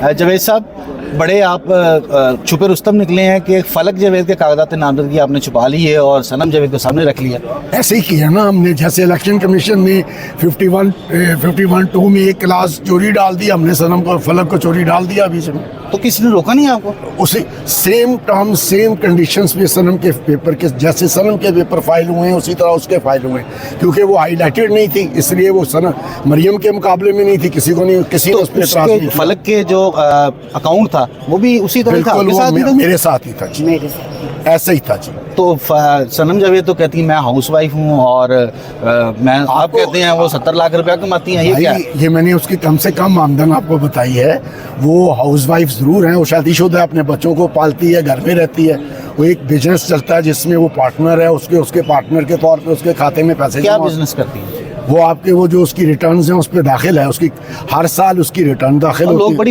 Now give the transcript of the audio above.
जावेद साहब, बड़े आप छुपे रुस्तम निकले हैं कि फलक जावेद के कागजात नामजदगी आपने छुपा ली है और सनम जावेद को सामने रख लिया। ऐसे ही किया ना हमने, जैसे इलेक्शन कमीशन ने 51(2) में एक क्लास चोरी डाल दी, हमने सनम को फलक को चोरी डाल दिया बीच में। तो किसी ने रोका नहीं आपको? उसी सेम टर्म सेम कंडीशंस में सनम के पेपर के, जैसे सनम के पेपर फाइल हुए हैं उसी तरह उसके फाइल हुए हैं, क्योंकि वो हाईलाइटेड नहीं थी इसलिए वो सनम मरियम के मुकाबले में नहीं थी, किसी को नहीं, किसी ने उस पर एतराज़ नहीं किया। फलक के जो अकाउंट था वो भी उसी तरह था, बिल्कुल, आपके साथ ही था? मेरे साथ ही था जी, मेरे साथ ऐसा ही था जी। तो सनम जावेद तो कहती है मैं हाउसवाइफ हूँ और मैं, आप कहते हैं वो 70 लाख रुपया कमाती हैं, ये क्या है? ये मैंने उसकी कम से कम आमदन आपको बताई है। वो हाउसवाइफ ज़रूर हैं, वो शादीशुदा है, अपने बच्चों को पालती है, घर में रहती है। वो एक बिजनेस चलता है जिसमें वो पार्टनर है, उसके पार्टनर के तौर पे उसके खाते में पैसे क्या जमा। बिजनेस करती है? वो आपके वो जो उसकी रिटर्न्स हैं उस पर दाखिल है, उसकी हर साल उसकी रिटर्न दाखिल और होती लोग है। बड़ी